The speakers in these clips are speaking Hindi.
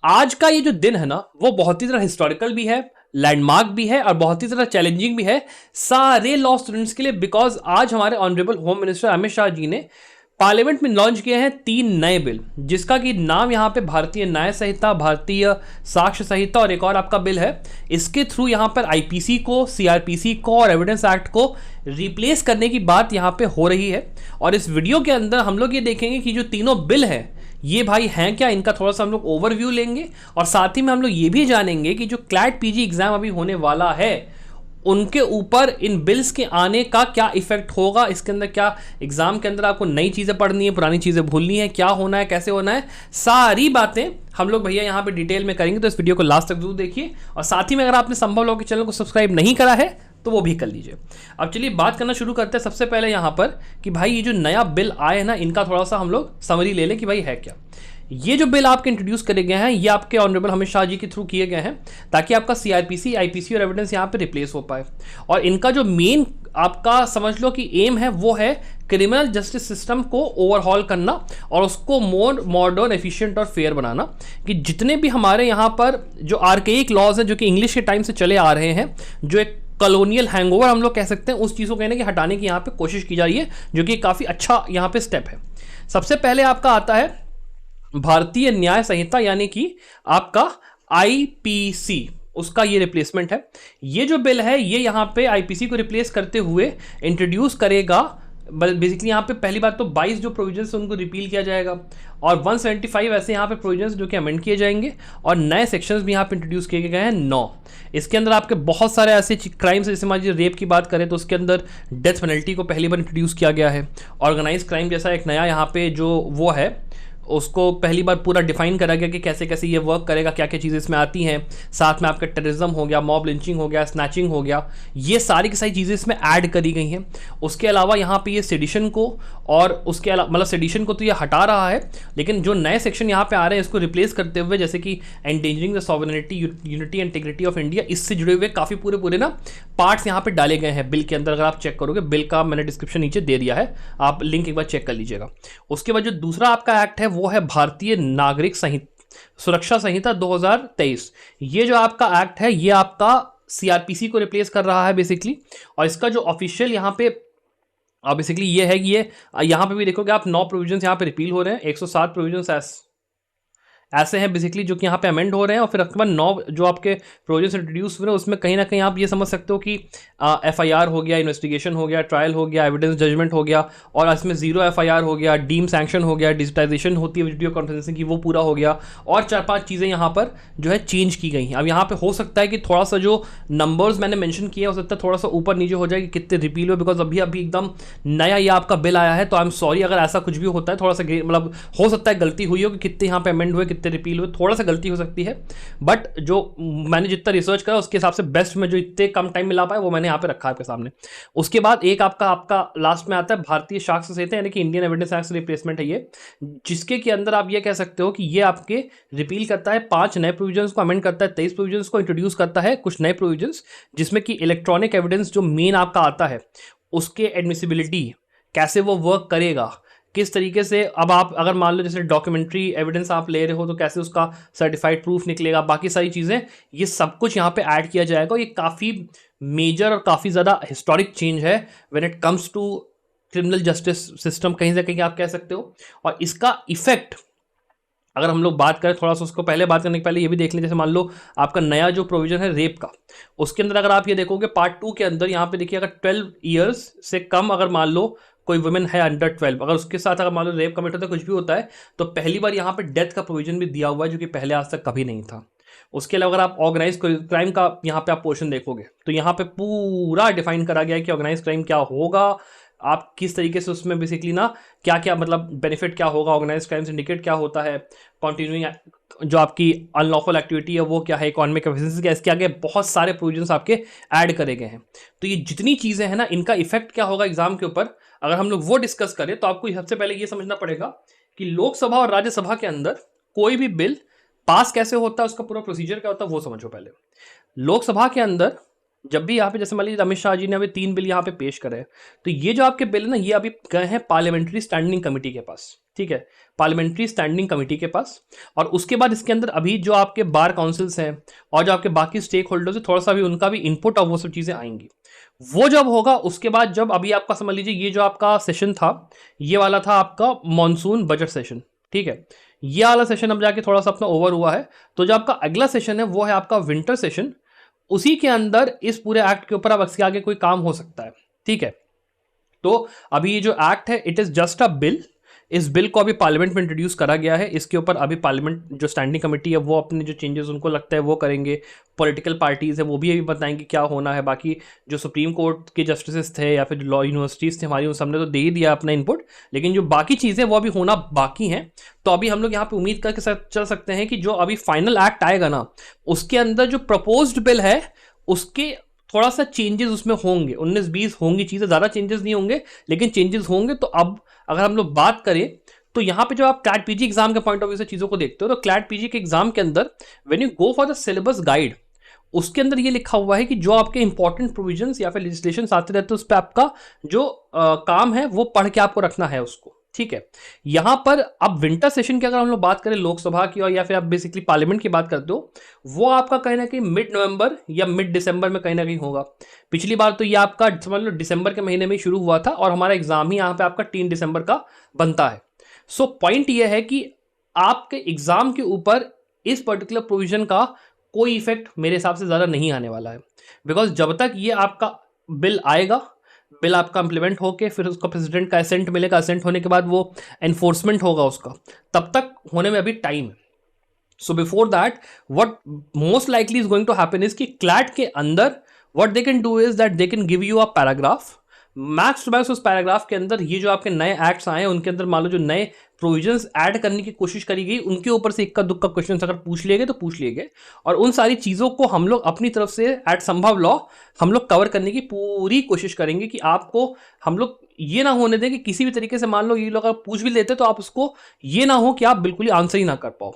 आज का ये जो दिन है ना वो बहुत ही ज़्यादा हिस्टोरिकल भी है, लैंडमार्क भी है और बहुत ही ज़्यादा चैलेंजिंग भी है सारे लॉ स्टूडेंट्स के लिए। बिकॉज आज हमारे honourable home minister Amit Shah ji ने पार्लियामेंट में लॉन्च किए हैं 3 नए बिल, जिसका कि नाम यहाँ पे भारतीय न्याय संहिता, भारतीय साक्ष्य संहिता और एक और आपका बिल है। इसके थ्रू यहाँ पर आईपीसी को, सीआरपीसी को और एविडेंस एक्ट को रिप्लेस करने की बात यहाँ पे हो रही है। और इस वीडियो के अंदर हम लोग ये देखेंगे कि जो तीनों बिल हैं ये भाई हैं क्या, इनका थोड़ा सा हम लोग ओवरव्यू लेंगे और साथ ही में हम लोग ये भी जानेंगे कि जो क्लैट पीजी एग्जाम अभी होने वाला है उनके ऊपर इन बिल्स के आने का क्या इफेक्ट होगा, इसके अंदर क्या एग्जाम के अंदर आपको नई चीजें पढ़नी है, पुरानी चीजें भूलनी है, क्या होना है, कैसे होना है, सारी बातें हम लोग भैया यहाँ पे डिटेल में करेंगे। तो इस वीडियो को लास्ट तक जरूर देखिए और साथ ही में अगर आपने संभव लॉ के चैनल को सब्सक्राइब नहीं करा है तो वो भी कर लीजिए। अब चलिए बात करना शुरू करते हैं। सबसे पहले यहाँ पर कि भाई ये जो नया बिल आए हैं ना, इनका थोड़ा सा हम लोग समरी ले लें कि भाई है क्या। ये जो बिल आपके इंट्रोड्यूस करे गए हैं ये आपके ऑनरेबल अमित शाह जी के थ्रू किए गए हैं ताकि आपका सीआरपीसी, आईपीसी और एविडेंस यहाँ पे रिप्लेस हो पाए। और इनका जो मेन आपका समझ लो कि एम है वो है क्रिमिनल जस्टिस सिस्टम को ओवरहॉल करना और उसको मोर मॉडर्न, एफिशिएंट और फेयर बनाना। कि जितने भी हमारे यहाँ पर जो आर्केइक लॉज हैं जो कि इंग्लिश के टाइम से चले आ रहे हैं, जो एक कॉलोनियल हैंगओवर हम लोग कह सकते हैं, उस चीज़ को कहने की हटाने की यहाँ पे कोशिश की जा रही है, जो कि काफ़ी अच्छा यहाँ पे स्टेप है। सबसे पहले आपका आता है भारतीय न्याय संहिता यानी कि आपका आईपीसी, उसका ये रिप्लेसमेंट है। ये जो बिल है ये यहाँ पे आईपीसी को रिप्लेस करते हुए इंट्रोड्यूस करेगा। बेसिकली यहाँ पे पहली बात तो 22 जो प्रोविजंस उनको रिपील किया जाएगा और 175 ऐसे यहाँ पे प्रोविजंस जो कि अमेंड किए जाएंगे और नए सेक्शंस भी यहाँ पे इंट्रोड्यूस किए गए हैं 9। इसके अंदर आपके बहुत सारे ऐसे क्राइम्स, जैसे मान लीजिए रेप की बात करें तो उसके अंदर डेथ पेनल्टी को पहली बार इंट्रोड्यूस किया गया है। ऑर्गेनाइज क्राइम जैसा एक नया यहाँ पे जो वो है उसको पहली बार पूरा डिफाइन करा गया कि कैसे कैसे ये वर्क करेगा, क्या क्या चीज़ें इसमें आती हैं। साथ में आपका टेररिज्म हो गया, मॉब लिंचिंग हो गया, स्नैचिंग हो गया, ये सारी की सारी चीज़ें इसमें ऐड करी गई हैं। उसके अलावा यहाँ पे ये सेडिशन को और उसके अलावा मतलब सेडिशन को तो ये हटा रहा है, लेकिन जो नए सेक्शन यहाँ पे आ रहे हैं इसको रिप्लेस करते हुए, जैसे कि endangering the sovereignty, unity and integrity of India, इससे जुड़े हुए काफ़ी पूरे ना पार्ट्स यहाँ पे डाले गए हैं बिल के अंदर। अगर आप चेक करोगे बिल का मैंने डिस्क्रिप्शन नीचे दे दिया है, आप लिंक एक बार चेक कर लीजिएगा। उसके बाद जो दूसरा आपका एक्ट है वो है भारतीय नागरिक सुरक्षा संहिता 2023। ये जो आपका एक्ट है ये आपका सीआरपीसी को रिप्लेस कर रहा है बेसिकली। और इसका जो ऑफिशियल यहाँ पे बेसिकली ये है कि ये यहाँ पे भी देखोगे आप 9 प्रोविजंस यहाँ पे रिपील हो रहे हैं, 107 प्रोविजंस ऐसे हैं बेसिकली जो कि यहाँ पे अमेंड हो रहे हैं। और फिर उसके बाद 9 जो आपके प्रोविजंस इंट्रोड्यूस हुए हैं उसमें कहीं ना कहीं आप ये समझ सकते हो कि एफआईआर हो गया, इन्वेस्टिगेशन हो गया, ट्रायल हो गया, एविडेंस जजमेंट हो गया और इसमें 0 एफआईआर हो गया, डीम सैंक्शन हो गया, डिजिटाइजेशन होती है वीडियो कॉन्फ्रेंसिंग की वो पूरा हो गया और 4-5 चीज़ें यहाँ पर जो है चेंज की गई हैं। अब यहाँ पे हो सकता है कि थोड़ा सा जो नंबर्स मैंने मेंशन किया हो सकता है थोड़ा सा ऊपर नीचे हो जाए कि कितने रिपील हुए, बिकॉज अभी एकदम नया ये आपका बिल आया है। तो आई एम सॉरी अगर ऐसा कुछ भी होता है, थोड़ा सा मतलब हो सकता है गलती हुई हो कि कितने यहाँ पे अमेंड हुए, कितने रिपील हुए, थोड़ा सा गलती हो सकती है। बट जो मैंने जितना रिसर्च करा उसके हिसाब से बेस्ट में जो इतने कम टाइम में ला पाए वो मैंने यहाँ पे रखा है आपके सामने। उसके बाद एक आपका लास्ट में आता है भारतीय साक्ष्य संहिता यानी कि इंडियन एविडेंस एक्ट रिप्लेसमेंट है ये, जिसके के अंदर आप ये कह सकते हो कि ये आपके रिपील करता है 5 नए प्रोविजंस को, अमेंड करता है 23 प्रोविजंस को, इंट्रोड्यूस करता है कुछ नए प्रोविजंस जिसमें कि इलेक्ट्रॉनिक एविडेंस जो मेन आपका आता है उसके एडमिसिबिलिटी कैसे वो वर्क करेगा, किस तरीके से। अब आप अगर मान लो जैसे डॉक्यूमेंट्री एविडेंस आप ले रहे हो तो कैसे उसका सर्टिफाइड प्रूफ निकलेगा, बाकी सारी चीज़ें, ये सब कुछ यहाँ पे ऐड किया जाएगा। ये काफ़ी मेजर और काफ़ी ज़्यादा हिस्टोरिक चेंज है when it comes to criminal justice system, कहीं से कहीं आप कह सकते हो। और इसका इफेक्ट अगर हम लोग बात करें थोड़ा सा, उसको पहले बात करने के पहले ये भी देख लें, जैसे मान लो आपका नया जो प्रोविजन है रेप का, उसके अंदर अगर आप ये देखोगे पार्ट 2 के अंदर यहाँ पे देखिए अगर 12 ईयर्स से कम अगर मान लो कोई वुमेन है अंडर 12, अगर उसके साथ अगर मान लो रेप कमिट होता है, कुछ भी होता है, तो पहली बार यहाँ पे डेथ का प्रोविजन भी दिया हुआ है जो कि पहले आज तक कभी नहीं था। उसके अलावा अगर आप ऑर्गेनाइज क्राइम का यहाँ पे आप पोर्शन देखोगे तो यहाँ पे पूरा डिफाइन करा गया है कि ऑर्गेनाइज क्राइम क्या होगा, आप किस तरीके से उसमें बेसिकली ना क्या क्या मतलब बेनिफिट क्या होगा, ऑर्गेनाइज क्राइम सिंडिकेट क्या होता है, कॉन्टिन्यूइंग जो आपकी अनलॉफुल एक्टिविटी है वो क्या है, इकोनॉमिक एफिशिएंसी क्या, इसके आगे बहुत सारे प्रोविजंस आपके ऐड करे गए हैं। तो ये जितनी चीज़ें हैं ना इनका इफेक्ट क्या होगा एग्जाम के ऊपर, अगर हम लोग वो डिस्कस करें तो आपको सबसे पहले ये समझना पड़ेगा कि लोकसभा और राज्यसभा के अंदर कोई भी बिल पास कैसे होता है, उसका पूरा प्रोसीजर क्या होता है वो समझो। पहले लोकसभा के अंदर जब भी यहाँ पे जैसे मान लीजिए अमित शाह जी ने अभी 3 बिल यहाँ पे पेश करे हैं, तो ये जो आपके बिल है ना, ये अभी गए हैं पार्लियामेंट्री स्टैंडिंग कमेटी के पास, ठीक है, पार्लियामेंट्री स्टैंडिंग कमेटी के पास। और उसके बाद इसके अंदर अभी जो आपके बार काउंसिल्स हैं और जो आपके बाकी स्टेक होल्डर्स है, थोड़ा सा भी उनका भी इनपुट और वो सब चीज़ें आएंगी। वो जब होगा उसके बाद, जब अभी आपका समझ लीजिए ये जो आपका सेशन था, ये वाला था आपका मॉनसून बजट सेशन, ठीक है, ये वाला सेशन अब जाके थोड़ा सा अपना ओवर हुआ है। तो जो आपका अगला सेशन है वो है आपका विंटर सेशन। उसी के अंदर इस पूरे एक्ट के ऊपर अब इसके आगे कोई काम हो सकता है, ठीक है। तो अभी ये जो एक्ट है it is just a bill. इस बिल को अभी पार्लियामेंट में इंट्रोड्यूस करा गया है। इसके ऊपर अभी पार्लियामेंट जो स्टैंडिंग कमेटी है वो अपने जो चेंजेस उनको लगता है वो करेंगे। पॉलिटिकल पार्टीज है वो भी अभी बताएंगे क्या होना है। बाकी जो सुप्रीम कोर्ट के जस्टिस थे या फिर लॉ यूनिवर्सिटीज़ थे हमारी, उन सबने तो दे ही दिया अपना इनपुट, लेकिन जो बाकी चीज़ें वो अभी होना बाकी हैं। तो अभी हम लोग यहाँ पे उम्मीद करके चल सकते हैं कि जो अभी फाइनल एक्ट आएगा ना, उसके अंदर जो प्रपोज्ड बिल है उसके थोड़ा सा चेंजेस उसमें होंगे, 19-20 होंगी चीज़ें, ज़्यादा चेंजेस नहीं होंगे लेकिन चेंजेस होंगे। तो अब अगर हम लोग बात करें तो यहाँ पे जो आप क्लैट पीजी एग्जाम के पॉइंट ऑफ व्यू से चीज़ों को देखते हो, तो क्लैट पीजी के एग्जाम के अंदर when you go for the syllabus guide, उसके अंदर ये लिखा हुआ है कि जो आपके इंपॉर्टेंट प्रोविजंस या फिर लेजिस्लेशन आते रहते हैं उस पर आपका जो काम है वो पढ़ के आपको रखना है उसको, ठीक है। यहां पर अब विंटर सेशन की अगर हम लोग बात करें लोकसभा की और या फिर आप बेसिकली पार्लियामेंट की बात करते हो, वो आपका कहीं ना कहीं मिड नवंबर या मिड दिसंबर में कहीं ना कहीं होगा। पिछली बार तो ये आपका समझ लो दिसंबर के महीने में ही शुरू हुआ था और हमारा एग्जाम ही यहाँ पे आपका 3 दिसंबर का बनता है। सो पॉइंट ये है कि आपके एग्जाम के ऊपर इस पर्टिकुलर प्रोविजन का कोई इफेक्ट मेरे हिसाब से ज़्यादा नहीं आने वाला है, बिकॉज जब तक ये आपका बिल आएगा, बिल आपका इंप्लीमेंट होके फिर उसका प्रेसिडेंट का असेंट मिलेगा, असेंट होने के बाद वो एनफोर्समेंट होगा उसका, तब तक होने में अभी टाइम है। So before that what most likely is going to happen is कि क्लैट के अंदर what they can do is that they can give you a paragraph, max to max उस पैराग्राफ के अंदर ये जो आपके नए एक्ट्स आए हैं उनके अंदर मान लो जो नए प्रोविजंस ऐड करने की कोशिश करी गई उनके ऊपर से इक्का दुक्का क्वेश्चन अगर पूछ लिए गए तो पूछ लिए गए, और उन सारी चीज़ों को हम लोग अपनी तरफ से एट संभव लॉ हम लोग कवर करने की पूरी कोशिश करेंगे कि आपको हम लोग ये ना होने दें कि किसी भी तरीके से मान लो ये लोग अगर पूछ भी लेते तो आप उसको ये ना हो कि आप बिल्कुल ही आंसर ही ना कर पाओ।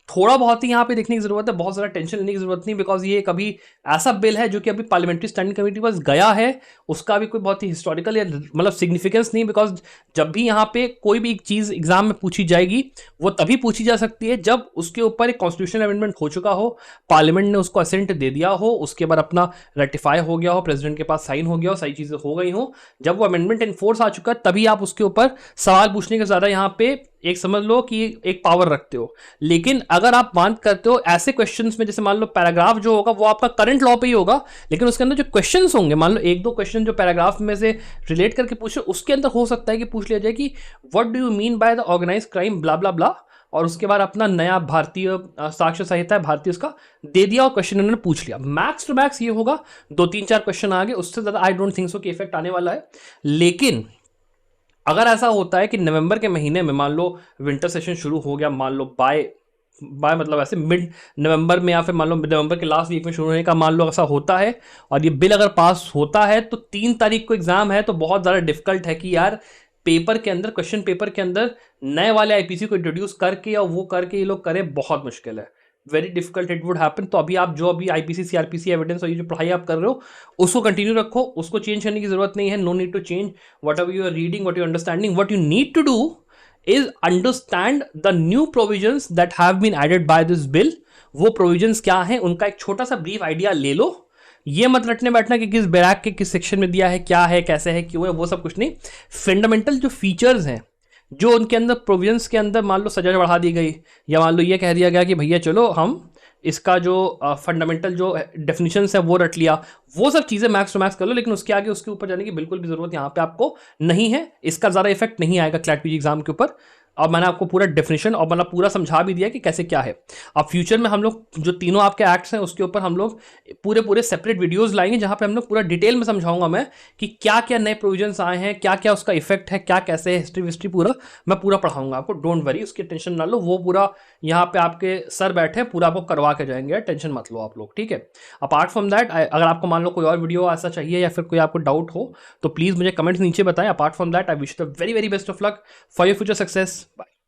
थोड़ा बहुत ही यहाँ पे देखने की जरूरत है, बहुत ज़्यादा टेंशन लेने की जरूरत नहीं, बिकॉज ये कभी ऐसा बिल है जो कि अभी पार्लियामेंट्री स्टैंडिंग कमेटी पास गया है, उसका भी कोई बहुत ही हिस्टोरिकल या मतलब सिग्निफिकेंस नहीं, बिकॉज जब भी यहाँ पे कोई भी एक चीज़ एग्जाम में पूछी जाएगी वो तभी पूछी जा सकती है जब उसके ऊपर एक कॉन्स्टिट्यूशनल अमेंडमेंट हो चुका हो, पार्लियामेंट ने उसको असेंट दे दिया हो, उसके बाद अपना रेटिफाई हो गया हो, प्रेसिडेंट के पास साइन हो गया हो, सारी चीज़ें हो गई हो, जब वो अमेंडमेंट इन फोर्स आ चुका है तभी आप उसके ऊपर सवाल पूछने के ज़्यादा यहाँ पे एक समझ लो कि एक पावर रखते हो। लेकिन अगर आप बात करते हो ऐसे क्वेश्चंस में, जैसे मान लो पैराग्राफ जो होगा वो आपका करंट लॉ पे ही होगा, लेकिन उसके अंदर जो क्वेश्चंस होंगे, मान लो 1-2 क्वेश्चन जो पैराग्राफ में से रिलेट करके पूछे, उसके अंदर हो सकता है कि पूछ लिया जाए कि what do you mean by the organise crime blah blah blah, और उसके बाद अपना नया भारतीय साक्ष्य संहिता है भारतीय उसका दे दिया और क्वेश्चन उन्होंने पूछ लिया। मैक्स टू मैक्स ये होगा 2-3-4 क्वेश्चन आगे, उससे ज़्यादा आई डोंट थिंक सो कि इफेक्ट आने वाला है। लेकिन अगर ऐसा होता है कि नवंबर के महीने में मान लो विंटर सेशन शुरू हो गया, मान लो बाय मतलब ऐसे मिड नवंबर में या फिर मान लो नवंबर के लास्ट वीक में शुरू होने का मान लो ऐसा होता है, और ये बिल अगर पास होता है तो 3 तारीख को एग्जाम है, तो बहुत ज़्यादा डिफिकल्ट है कि यार पेपर के अंदर, क्वेश्चन पेपर के अंदर नए वाले आईपीसी को इंट्रोड्यूस करके या वो करके ये लोग करें, बहुत मुश्किल है, very difficult it would happen. तो अभी आप जो अभी आईपीसी सीआरपीसी एविडेंस और ये जो पढ़ाई आप कर रहे हो उसको कंटिन्यू रखो, उसको चेंज करने की जरूरत नहीं है। No need to change whatever you are reading, what you understanding, what you need to do is understand the new provisions that have been added by this bill। वो provisions क्या हैं उनका एक छोटा सा ब्रीफ आइडिया ले लो। ये मत रटने बैठना कि किस बैराक के किस सेक्शन में दिया है, क्या है, कैसे है, क्यों है, वो सब कुछ नहीं। फंडामेंटल जो फीचर्स हैं, जो उनके अंदर प्रोविजंस के अंदर मान लो सजा बढ़ा दी गई, या मान लो ये कह दिया गया कि भैया चलो हम इसका जो फंडामेंटल जो डेफिनेशंस है वो रट लिया, वो सब चीज़ें मैक्स टू मैक्स कर लो, लेकिन उसके आगे उसके ऊपर जाने की बिल्कुल भी जरूरत यहाँ पे आपको नहीं है। इसका ज़्यादा इफेक्ट नहीं आएगा क्लैट पीजी एग्जाम के ऊपर, और मैंने आपको पूरा डेफिनेशन और मतलब पूरा समझा भी दिया कि कैसे क्या है। अब फ्यूचर में हम लोग जो तीनों आपके एक्ट्स हैं उसके ऊपर हम लोग पूरे सेपरेट वीडियोस लाएंगे, जहां पे हम लोग पूरा डिटेल में समझाऊंगा मैं कि क्या क्या नए प्रोविजंस आए हैं, क्या क्या उसका इफेक्ट है, क्या कैसे हिस्ट्री पूरा मैं पूरा पढ़ाऊंगा आपको। डोंट वरी, उसकी टेंशन ना लो, वो पूरा यहाँ पे आपके सर बैठे पूरा आपको करवा के जाएंगे, टेंशन मत लो आप लोग, ठीक है। अपार्ट फ्रॉम दैट अगर आपको मान लो कोई और वीडियो ऐसा चाहिए या फिर कोई आपको डाउट हो तो प्लीज़ मुझे कमेंट्स नीचे बताएं। Apart from that I wish the very very best of luck for your future success. Bye.